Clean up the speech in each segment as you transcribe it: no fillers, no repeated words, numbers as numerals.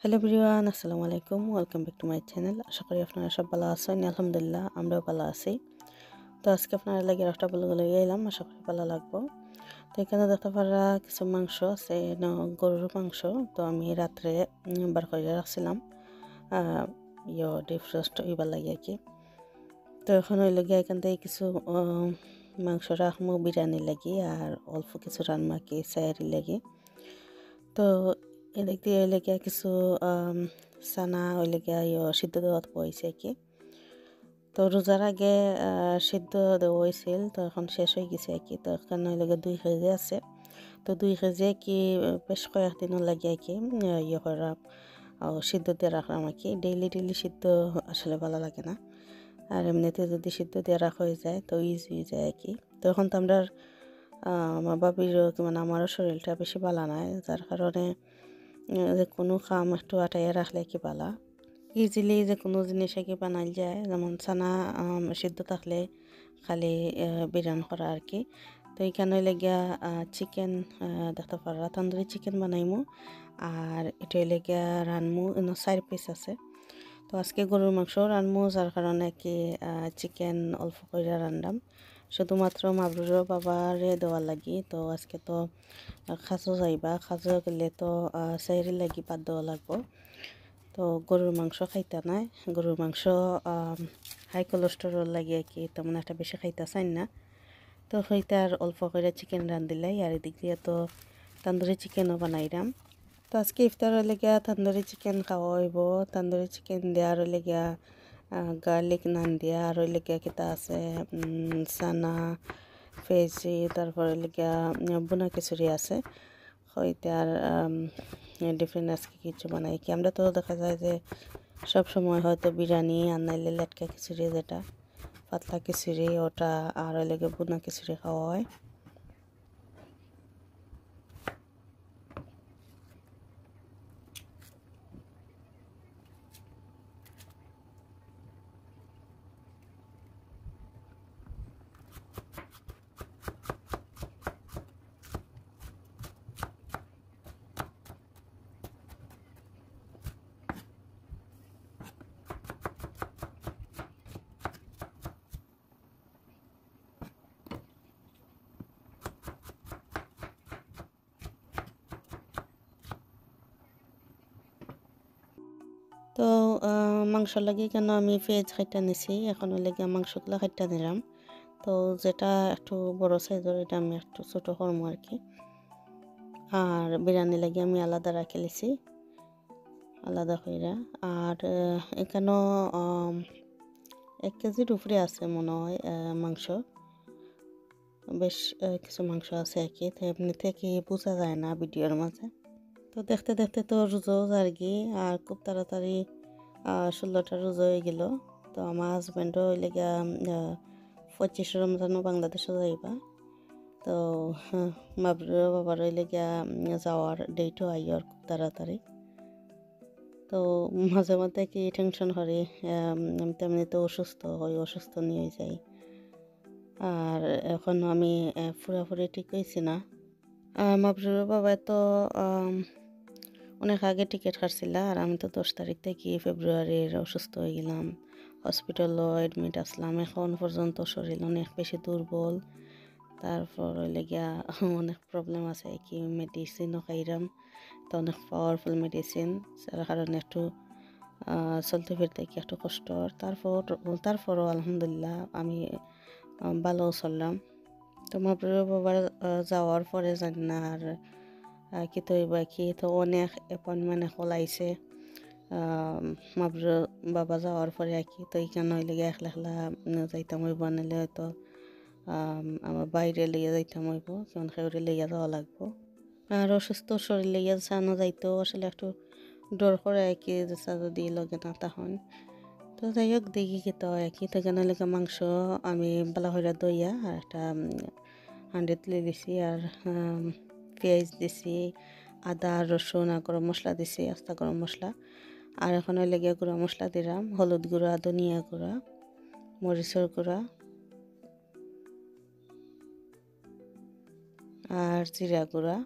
Hello everyone, আসসালামু আলাইকুম। Welcome back to my channel. আশা করি আপনারা সব ভালো আছেন। আলহামদুলিল্লাহ আমরাও ভালো আছি। তো আজকে আপনারা লাগে একটা বলে এলাম, আশা করি ভালো লাগবো। তো এখানে দেখতে পারা কিছু মাংস আছে, গরুর মাংস। তো আমি রাত্রে বার করে রাখছিলাম ডিপ রোস্ট ওইবার লাগে আর কি। তো এখন ওই লাগে এখান থেকে কিছু মাংস রাখবো বিরিয়ানি লাগি, আর অল্প কিছু রান্নাকি সায়ারি লাগে। তো এদিক দিয়ে ওইলেগিয়া কিছু সানা ওইলেগিয়া সিদ্ধ দেওয়া হয়েছে কি। তো রোজার আগে সিদ্ধ দেওয়া হয়েছিল, তো এখন শেষ হয়ে গেছে আর কি। তো এখানে ওইলেগে 2 কেজি আছে। তো 2 কেজি কি বেশ কয়েকদিনও লাগে আর কি করা সিদ্ধ দিয়ে রাখলাম আর কি। ডেইলি সিদ্ধ আসলে ভালো লাগে না, আর এমনিতে যদি সিদ্ধ দিয়ে রাখা হয়ে যায় তো ইজি হয়ে যায় আর কি। তো এখন তো আমরা আমার বাবিরও মানে আমারও শরীরটা বেশি ভালো নয়, যার কারণে যে কোনো কাম একটু আটাইয়া রাখলে কি পালা ইজিলি যে কোনো জিনিস কি বানাই যায়। যেমন ছানা সিদ্ধ থাকলে খালি বিরান করা আর কি। তো এইখানে লেগিয়া চিকেন দেখতে পারা তন্দুরি চিকেন বানাইমু, আর এটা লেগিয়া রানমু 4 পিস আছে। তো আজকে গরুর মাংস রানমু, যার কারণে কি চিকেন অল্প করে রান্নাম শুধুমাত্র মাবরুর বাবারে দেওয়ার লাগি। তো আজকে তো খাজো যাইবা, খাজো গেলে তো সাইরি লাগি বাদ দেওয়া লাগবো। তো গরুর মাংস খাইতে নাই, গরুর মাংস হাই কোলেস্টেরল লাগে আর কি, তেমন একটা বেশি খাইতে চাই না। তো হইতে আর অল্প করে চিকেন রান্ধিলাই, আর এদিক দিয়ে তো তন্দুরি চিকেনও বানাইলাম। তো আজকে ইফতারের লেগিয়া তন্দুরি চিকেন খাওয়া হইব। তন্দুরি চিকেন দেওয়ার লেগিয়া গার্লিক নান দিয়া, আর লেগিয়া কিতা আছে সানা ফেজি, তারপরে লেগিয়া বুনা খিচুড়ি আছে। হইতে আর ডিফারেন্ট আজকে কিছু বানাই কি। আমরা তো দেখা যায় যে সব সময় হয়তো বিরিয়ানি আর নাইলে লেটকা খিচুড়ি, যেটা পাতলা খিচুড়ি ওটা, আর লেগে বুনা খিচুড়ি খাওয়া হয়। তো মাংস লাগে কেন আমি পেঁয়াজ খাইটা নিছি, এখন লেগে মাংসগুলো খাইটা নিলাম। তো যেটা একটু বড় সাইজের এটা আমি একটু ছোটো করবো আর কি। আর বিরিয়ানি লাগে আমি আলাদা রাখে লিছি, আলাদা কইরা। আর এখানেও 1 কেজির উপরে আছে মনে হয় মাংস। বেশ কিছু মাংস আছে আর কি, তো এমনিতে কি বোঝা যায় না ভিডিওর মাঝে। তো দেখতে দেখতে তো রোজাও যারগি, আর খুব তাড়াতাড়ি 16টা রোজা হয়ে গেল। তো আমার হাজব্যান্ডও ওই লেগে 25 রমজানও বাংলাদেশে যাইবা। তো বাবুর বাবার ওই লেগে যাওয়ার ডেটও আইয়ার খুব তাড়াতাড়ি। তো মাঝে মধ্যে কি টেনশন করে, তেমনি তো অসুস্থ নিয়ে যাই। আর এখন আমি পুরোপুরি ঠিক হয়েছি না। মাবরুর বাবা তো অনেক আগে টিকিট কাটছিল, আর আমি তো 10 তারিখ থেকে ফেব্রুয়ারির অসুস্থ হয়ে গেলাম, হসপিটালও অ্যাডমিট আসলাম। এখন পর্যন্ত শরীর অনেক বেশি দুর্বল। তারপর লেগিয়া অনেক প্রবলেম আছে কি, মেডিসিনও খাইলাম, তো অনেক পাওয়ারফুল মেডিসিন, যার কারণে একটু চলতে ফিরতে কি একটু কষ্ট। তারপরও আলহামদুলিল্লাহ আমি ভালো চললাম। তো মাবরুর বাবার যাওয়ার পরে জানি না আর কি তো এবার কি তো অনেক অ্যাপয়েন্টমেন্ট এখন আইছে মাবরুর বাবা যাওয়ার পরে আর কি। তো এইখানে লেগে একলা একলা যাইতাম হইব, আনিলে হয়তো আমার বাইরে লইয়া যাইতাম হইব, কেমন খেয়ে লইয়া যাওয়া লাগবো। আর অসুস্থ শরীর লইয়া জানো যাইতেও আসলে একটু ডর করে আর কি, যদি লগে না তখন। তো যাই হোক দেখি কি তো আর কি। তো কেন লেগে মাংস আমি বালা হইরা দইয়া আর একটা হাঁড়ি তুলে দিছি, আর পেঁয়াজ দিছি, আদা রসুন আর গরম মশলা দিছি, আস্তা গরম মশলা। আর এখন লেগে গুঁড়া মশলা দিলাম, হলুদ গুঁড়া, ধনিয়া গুঁড়া, মরিচের গুঁড়া আর জিরা গুঁড়া।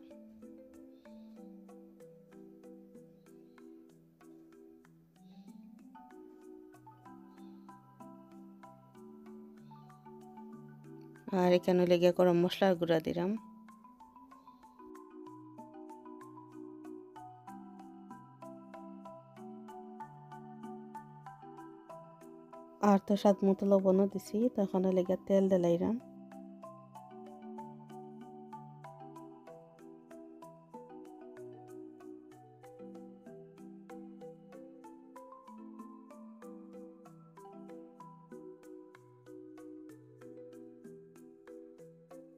আর এখানে লেগে গরম মশলার গুঁড়া দিলাম। আর তো স্বাদ মতো লবণও দিছি, তখন লেগে তেল দিলাইরাম।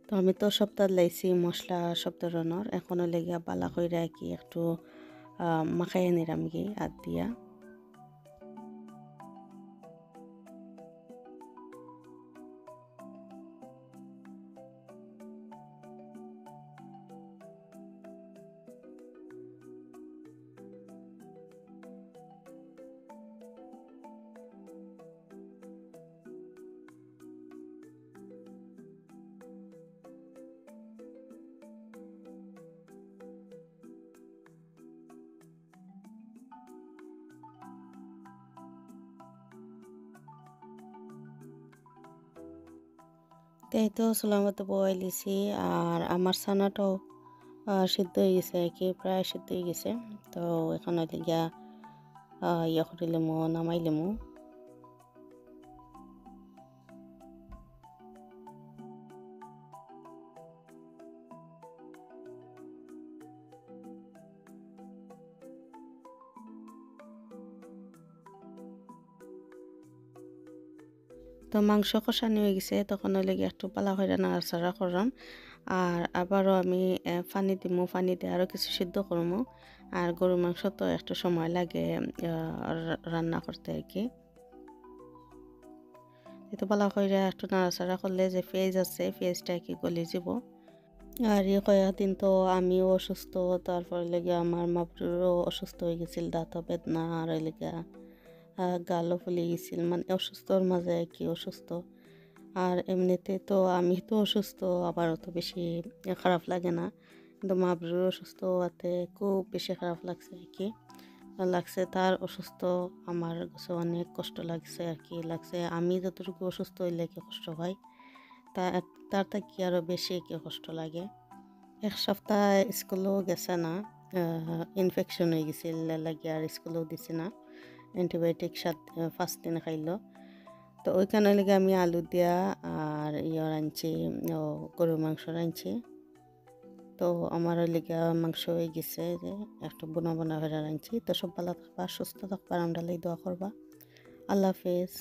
তো আমি তো সপ্তাহ লাইছি মশলা সব ধরনের, এখনো লেগে বালা কইরা কি একটু মাখাইয়া নিলাম কি হাত দিয়া। তাই তো চুলার মতো বয়াই লিছি, আর আমার ছানাটাও সিদ্ধ হয়ে গেছে আর কি, প্রায় সিদ্ধ হয়ে গেছে। তো এখন গিয়া ইয়ে করে লিমু, নামাই লিমু। তো মাংস কষানি হয়ে গেছে, তখন গিয়ে একটু পালা করে নাড়াচাড়া করলাম। আর আবারও আমি পানি দিমু, পানি দিয়ে আরও কিছু সিদ্ধ করবো। আর গরুর মাংস তো একটু সময় লাগে রান্না করতে আর কি। এতো পালা করে একটু নাড়াচাড়া করলে যে পেঁয়াজ আছে, পেঁয়াজটা কি গলে যাব। আর কয়েকদিন তো আমিও অসুস্থ, তারপর লেগে আমার মাবরুরও অসুস্থ হয়ে গেছিল, দাঁতও বেদনা, আর লেগে গালও ফুলে গেছিল, মানে অসুস্থর মাঝে কি অসুস্থ। আর এমনিতে তো আমি তো অসুস্থ, আবার অত বেশি খারাপ লাগে না, কিন্তু মাবরুর অসুস্থ হওয়াতে খুব বেশি খারাপ লাগছে আর কি। লাগছে তার অসুস্থ, আমার কাছে অনেক কষ্ট লাগছে আর কি। লাগছে আমি যতটুকু অসুস্থ হইলে কি কষ্ট হয়, তা তার থেকে আরও বেশি কি কষ্ট লাগে। এক সপ্তাহ স্কুলেও গেছে না, ইনফেকশন হয়ে গেছিল লাগে, আর স্কুলেও দিছে না। অ্যান্টিবায়োটিক 5 দিন খাইল। তো ওইখানে লেগে আমি আলু দিয়া আর রাঁধছি, গরুর মাংস রাঁধছি। তো আমার লেগে মাংস হয়ে গেছে, যে একটু বোনা বোনা করে রাঁধছি। তো সব ভালো থাকবা, সুস্থ থাকবা, আমরা দোয়া করবা। আল্লাহ হাফেজ।